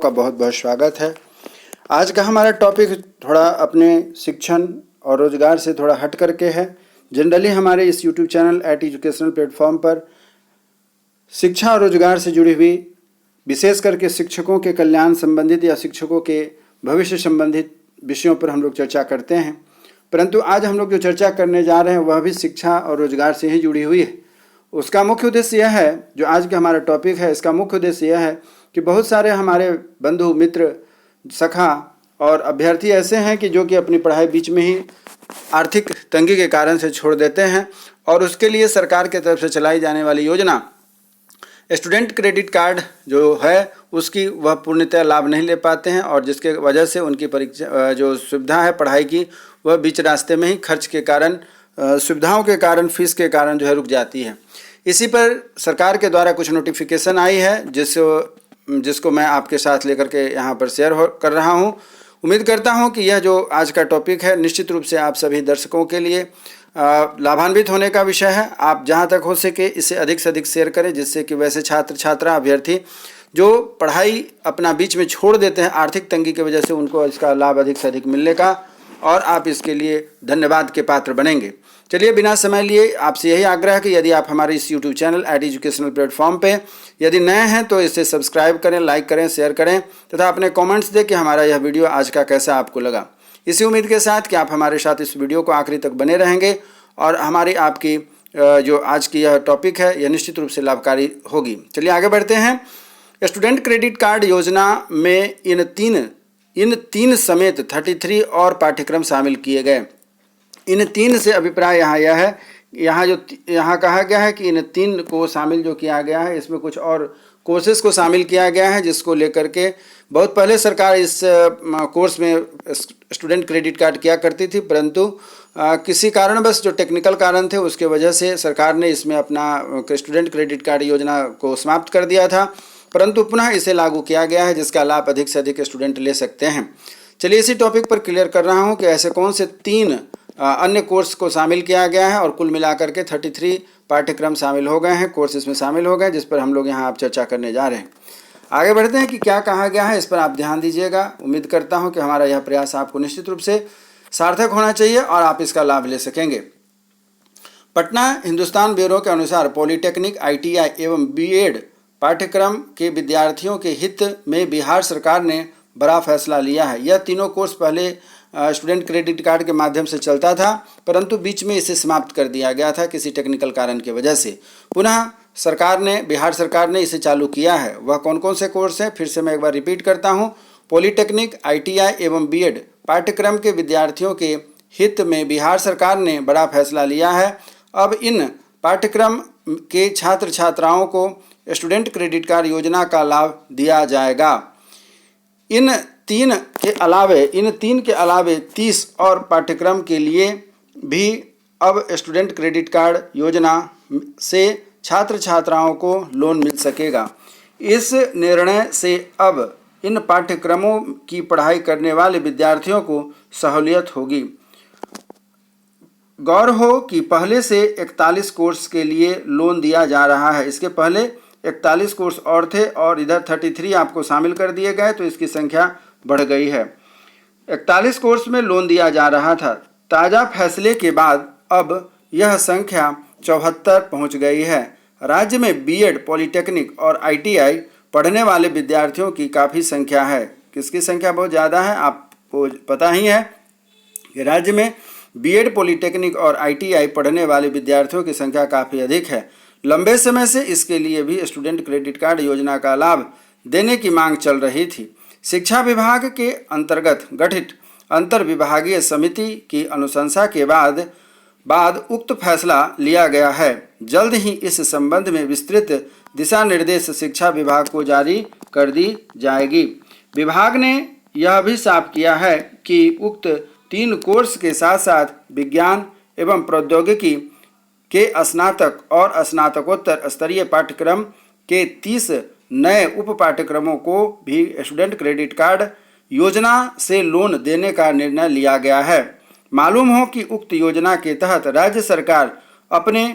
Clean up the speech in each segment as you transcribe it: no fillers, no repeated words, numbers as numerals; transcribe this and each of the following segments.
का बहुत बहुत स्वागत है। आज का हमारा टॉपिक थोड़ा अपने शिक्षण और रोजगार से थोड़ा हट करके है। जनरली हमारे इस यूट्यूब चैनल एजुकेशनल प्लेटफॉर्म पर शिक्षा और रोजगार से जुड़ी हुई विशेष करके शिक्षकों के कल्याण संबंधित या शिक्षकों के भविष्य संबंधित विषयों पर हम लोग चर्चा करते हैं, परंतु आज हम लोग जो चर्चा करने जा रहे हैं वह भी शिक्षा और रोजगार से ही जुड़ी हुई है। उसका मुख्य उद्देश्य यह है, जो आज का हमारा टॉपिक है, इसका मुख्य उद्देश्य यह है कि बहुत सारे हमारे बंधु मित्र सखा और अभ्यर्थी ऐसे हैं कि जो कि अपनी पढ़ाई बीच में ही आर्थिक तंगी के कारण से छोड़ देते हैं और उसके लिए सरकार की तरफ से चलाई जाने वाली योजना स्टूडेंट क्रेडिट कार्ड जो है उसकी वह पूर्णतः लाभ नहीं ले पाते हैं और जिसके वजह से उनकी परीक्षा जो सुविधा है पढ़ाई की वह बीच रास्ते में ही खर्च के कारण, सुविधाओं के कारण, फीस के कारण जो है रुक जाती है। इसी पर सरकार के द्वारा कुछ नोटिफिकेशन आई है जिसको मैं आपके साथ लेकर के यहाँ पर शेयर कर रहा हूँ। उम्मीद करता हूँ कि यह जो आज का टॉपिक है निश्चित रूप से आप सभी दर्शकों के लिए लाभान्वित होने का विषय है। आप जहाँ तक हो सके इसे अधिक से अधिक शेयर करें, जिससे कि वैसे छात्र छात्रा अभ्यर्थी जो पढ़ाई अपना बीच में छोड़ देते हैं आर्थिक तंगी की वजह से, उनको इसका लाभ अधिक से अधिक मिलने का और आप इसके लिए धन्यवाद के पात्र बनेंगे। चलिए बिना समय लिए आपसे यही आग्रह है कि यदि आप हमारे इस यूट्यूब चैनल एजुकेशनल प्लेटफॉर्म पे यदि नए हैं तो इसे सब्सक्राइब करें, लाइक करें, शेयर करें तथा अपने कमेंट्स दें कि हमारा यह वीडियो आज का कैसा आपको लगा। इसी उम्मीद के साथ कि आप हमारे साथ इस वीडियो को आखिरी तक बने रहेंगे और हमारी आपकी जो आज की यह टॉपिक है यह निश्चित रूप से लाभकारी होगी। चलिए आगे बढ़ते हैं। स्टूडेंट क्रेडिट कार्ड योजना में इन तीन समेत 33 और पाठ्यक्रम शामिल किए गए। इन तीन से अभिप्राय यहाँ यह है, यहाँ कहा गया है कि इन तीन को शामिल जो किया गया है इसमें कुछ और कोर्सेज को शामिल किया गया है, जिसको लेकर के बहुत पहले सरकार इस कोर्स में स्टूडेंट क्रेडिट कार्ड किया करती थी, परंतु किसी कारणवश जो टेक्निकल कारण थे उसके वजह से सरकार ने इसमें अपना स्टूडेंट क्रेडिट कार्ड योजना को समाप्त कर दिया था, परंतु पुनः इसे लागू किया गया है जिसका लाभ अधिक से अधिक स्टूडेंट ले सकते हैं। चलिए इसी टॉपिक पर क्लियर कर रहा हूँ कि ऐसे कौन से तीन अन्य कोर्स को शामिल किया गया है और कुल मिलाकर के 33 पाठ्यक्रम शामिल हो गए हैं, कोर्स इसमें शामिल हो गए, जिस पर हम लोग यहाँ आप चर्चा करने जा रहे हैं। आगे बढ़ते हैं कि क्या कहा गया है, इस पर आप ध्यान दीजिएगा। उम्मीद करता हूँ कि हमारा यह प्रयास आपको निश्चित रूप से सार्थक होना चाहिए और आप इसका लाभ ले सकेंगे। पटना हिंदुस्तान ब्यूरो के अनुसार पॉलिटेक्निक, ITI एवं BEd पाठ्यक्रम के विद्यार्थियों के हित में बिहार सरकार ने बड़ा फैसला लिया है। यह तीनों कोर्स पहले स्टूडेंट क्रेडिट कार्ड के माध्यम से चलता था, परंतु बीच में इसे समाप्त कर दिया गया था किसी टेक्निकल कारण की वजह से। पुनः बिहार सरकार ने इसे चालू किया है। वह कौन कौन से कोर्स हैं, फिर से मैं एक बार रिपीट करता हूँ। पॉलिटेक्निक, ITI एवं BEd पाठ्यक्रम के विद्यार्थियों के हित में बिहार सरकार ने बड़ा फैसला लिया है। अब इन पाठ्यक्रम के छात्र छात्राओं को स्टूडेंट क्रेडिट कार्ड योजना का लाभ दिया जाएगा। इन तीन के अलावे 30 और पाठ्यक्रम के लिए भी अब स्टूडेंट क्रेडिट कार्ड योजना से छात्र छात्राओं को लोन मिल सकेगा। इस निर्णय से अब इन पाठ्यक्रमों की पढ़ाई करने वाले विद्यार्थियों को सहूलियत होगी। गौर हो कि पहले से 41 कोर्स के लिए लोन दिया जा रहा है। इसके पहले 41 कोर्स और थे और इधर 33 आपको शामिल कर दिए गए, तो इसकी संख्या बढ़ गई है। 41 कोर्स में लोन दिया जा रहा था। ताज़ा फैसले के बाद अब यह संख्या 74 पहुंच गई है। राज्य में BEd, पॉलिटेक्निक और ITI पढ़ने वाले विद्यार्थियों की काफ़ी संख्या है। किसकी संख्या बहुत ज़्यादा है, आपको पता ही है कि राज्य में BEd, पॉलिटेक्निक और ITI पढ़ने वाले विद्यार्थियों की संख्या काफ़ी अधिक है। लंबे समय से इसके लिए भी स्टूडेंट क्रेडिट कार्ड योजना का लाभ देने की मांग चल रही थी। शिक्षा विभाग के अंतर्गत गठित अंतर विभागीय समिति की अनुशंसा के बाद उक्त फैसला लिया गया है। जल्द ही इस संबंध में विस्तृत दिशा निर्देश शिक्षा विभाग को जारी कर दी जाएगी। विभाग ने यह भी साफ किया है कि उक्त 3 कोर्स के साथ साथ विज्ञान एवं प्रौद्योगिकी के स्नातक और स्नातकोत्तर स्तरीय पाठ्यक्रम के 30 नए उप पाठ्यक्रमों को भी स्टूडेंट क्रेडिट कार्ड योजना से लोन देने का निर्णय लिया गया है। मालूम हो कि उक्त योजना के तहत राज्य सरकार अपने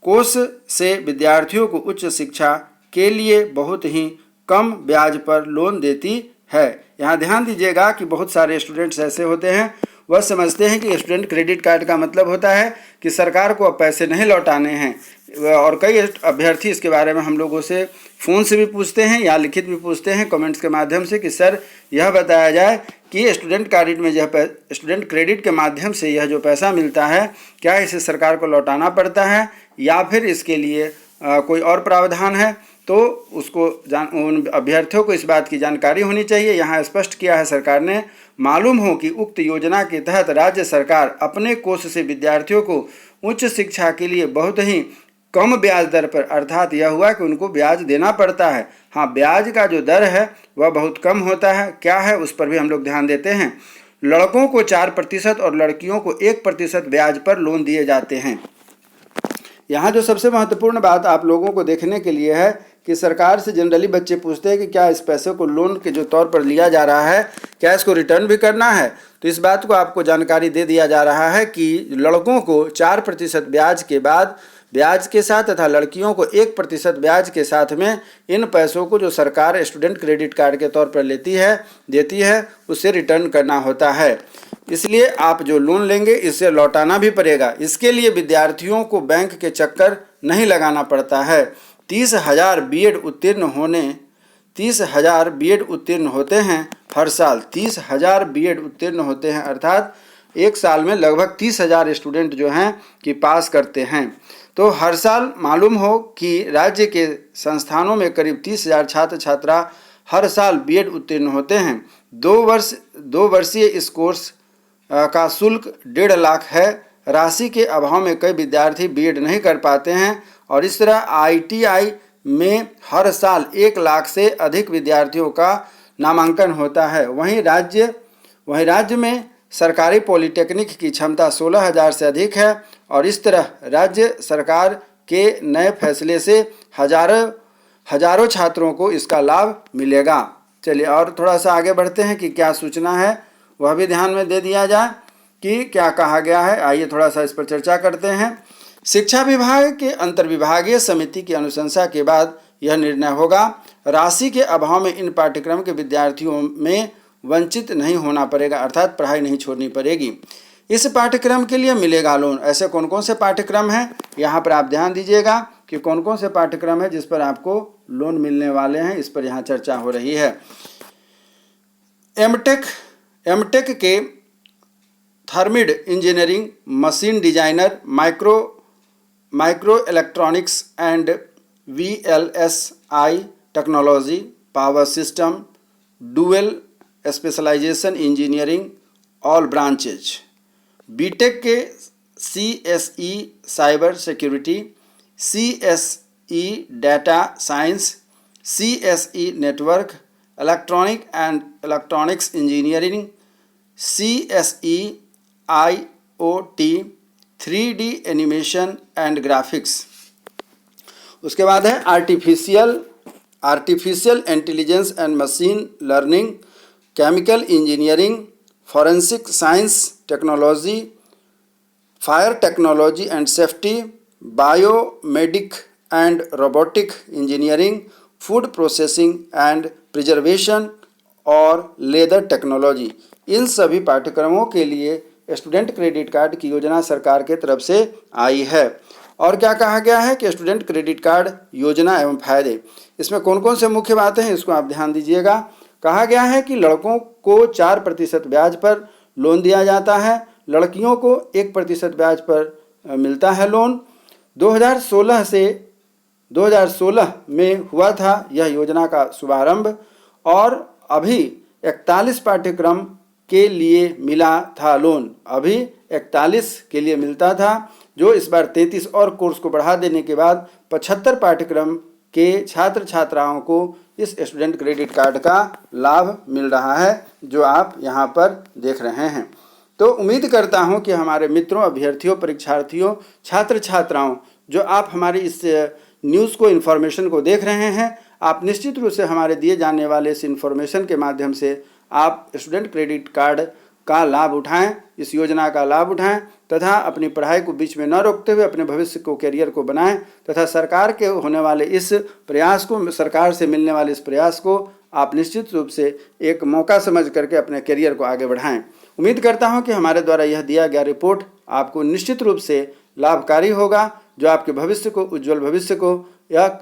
कोष से विद्यार्थियों को उच्च शिक्षा के लिए बहुत ही कम ब्याज पर लोन देती है। यहाँ ध्यान दीजिएगा कि बहुत सारे स्टूडेंट्स ऐसे होते हैं, वह समझते हैं कि स्टूडेंट क्रेडिट कार्ड का मतलब होता है कि सरकार को अब पैसे नहीं लौटाने हैं, और कई अभ्यर्थी इसके बारे में हम लोगों से फ़ोन से भी पूछते हैं या लिखित भी पूछते हैं कमेंट्स के माध्यम से कि सर यह बताया जाए कि स्टूडेंट क्रेडिट के माध्यम से यह जो पैसा मिलता है क्या इसे सरकार को लौटाना पड़ता है या फिर इसके लिए कोई और प्रावधान है। तो उन अभ्यर्थियों को इस बात की जानकारी होनी चाहिए। यहाँ स्पष्ट किया है सरकार ने, मालूम हो कि उक्त योजना के तहत राज्य सरकार अपने कोष से विद्यार्थियों को उच्च शिक्षा के लिए बहुत ही कम ब्याज दर पर, अर्थात यह हुआ कि उनको ब्याज देना पड़ता है। हाँ, ब्याज का जो दर है वह बहुत कम होता है। क्या है उस पर भी हम लोग ध्यान देते हैं। लड़कों को 4% और लड़कियों को 1% ब्याज पर लोन दिए जाते हैं। यहाँ जो सबसे महत्वपूर्ण बात आप लोगों को देखने के लिए है कि सरकार से जनरली बच्चे पूछते हैं कि क्या इस पैसे को लोन के जो तौर पर लिया जा रहा है क्या इसको रिटर्न भी करना है। तो इस बात को आपको जानकारी दे दिया जा रहा है कि लड़कों को 4% ब्याज के बाद ब्याज के साथ तथा लड़कियों को 1% ब्याज के साथ में इन पैसों को जो सरकार स्टूडेंट क्रेडिट कार्ड के तौर पर देती है उसे रिटर्न करना होता है। इसलिए आप जो लोन लेंगे इसे लौटाना भी पड़ेगा। इसके लिए विद्यार्थियों को बैंक के चक्कर नहीं लगाना पड़ता है। 30,000 बीएड उत्तीर्ण होते हैं हर साल। 30,000 बीएड उत्तीर्ण होते हैं, अर्थात एक साल में लगभग 30,000 स्टूडेंट जो हैं कि पास करते हैं। तो हर साल मालूम हो कि राज्य के संस्थानों में करीब 30,000 छात्र छात्रा हर साल बीएड उत्तीर्ण होते हैं। 2 वर्षीय इस कोर्स का शुल्क 1.5 लाख है। राशि के अभाव में कई विद्यार्थी बीएड नहीं कर पाते हैं और इस तरह आईटीआई में हर साल 1 लाख से अधिक विद्यार्थियों का नामांकन होता है। वहीं राज्य में सरकारी पॉलिटेक्निक की क्षमता 16,000 से अधिक है और इस तरह राज्य सरकार के नए फैसले से हजारों छात्रों को इसका लाभ मिलेगा। चलिए और थोड़ा सा आगे बढ़ते हैं कि क्या सूचना है वह भी ध्यान में दे दिया जाए कि क्या कहा गया है। आइए थोड़ा सा इस पर चर्चा करते हैं। शिक्षा विभाग के अंतर्विभागीय समिति की अनुशंसा के बाद यह निर्णय होगा। राशि के अभाव में इन पाठ्यक्रम के विद्यार्थियों में वंचित नहीं होना पड़ेगा, अर्थात पढ़ाई नहीं छोड़नी पड़ेगी। इस पाठ्यक्रम के लिए मिलेगा लोन। ऐसे कौन कौन से पाठ्यक्रम हैं यहाँ पर आप ध्यान दीजिएगा कि कौन कौन से पाठ्यक्रम है जिस पर आपको लोन मिलने वाले हैं, इस पर यहाँ चर्चा हो रही है। एमटेक के थर्मिड engineering, machine designer, micro electronics and VLSI technology, power system, dual specialization engineering, all branches. BTech के CSE cyber security, CSE data science, CSE network, electronics engineering, CSE IoT, 3D animation and graphics. उसके बाद है artificial intelligence and machine learning, chemical engineering, forensic science technology, fire technology and safety, biomedic and robotic engineering, food processing and preservation और leather technology. इन सभी पाठ्यक्रमों के लिए student credit card की योजना सरकार के तरफ से आई है। और क्या कहा गया है कि स्टूडेंट क्रेडिट कार्ड योजना एवं फायदे, इसमें कौन कौन से मुख्य बातें हैं इसको आप ध्यान दीजिएगा। कहा गया है कि लड़कों को 4% ब्याज पर लोन दिया जाता है, लड़कियों को 1% ब्याज पर मिलता है लोन। 2016 में हुआ था यह योजना का शुभारंभ और अभी 41 पाठ्यक्रम के लिए मिला था लोन। अभी 41 के लिए मिलता था, जो इस बार 33 और कोर्स को बढ़ा देने के बाद 75 पाठ्यक्रम के छात्र छात्राओं को इस स्टूडेंट क्रेडिट कार्ड का लाभ मिल रहा है, जो आप यहाँ पर देख रहे हैं। तो उम्मीद करता हूँ कि हमारे मित्रों, अभ्यर्थियों, परीक्षार्थियों, छात्र छात्राओं, जो आप हमारी इस न्यूज़ को, इन्फॉर्मेशन को देख रहे हैं, आप निश्चित रूप से हमारे दिए जाने वाले इस इन्फॉर्मेशन के माध्यम से आप स्टूडेंट क्रेडिट कार्ड का लाभ उठाएं, इस योजना का लाभ उठाएं तथा अपनी पढ़ाई को बीच में न रोकते हुए अपने भविष्य को, कैरियर को बनाएं तथा सरकार के होने वाले इस प्रयास को, सरकार से मिलने वाले इस प्रयास को आप निश्चित रूप से एक मौका समझ करके अपने करियर को आगे बढ़ाएं। उम्मीद करता हूं कि हमारे द्वारा यह दिया गया रिपोर्ट आपको निश्चित रूप से लाभकारी होगा, जो आपके भविष्य को, उज्जवल भविष्य को यह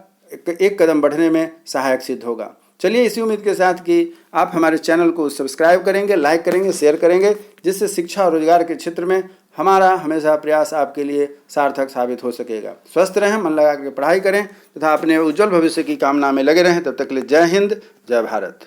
एक कदम बढ़ने में सहायक सिद्ध होगा। चलिए इसी उम्मीद के साथ कि आप हमारे चैनल को सब्सक्राइब करेंगे, लाइक करेंगे, शेयर करेंगे, जिससे शिक्षा और रोजगार के क्षेत्र में हमारा हमेशा प्रयास आपके लिए सार्थक साबित हो सकेगा। स्वस्थ रहें, मन लगा के पढ़ाई करें तथा अपने उज्जवल भविष्य की कामना में लगे रहें। तब तक के लिए जय हिंद, जय भारत।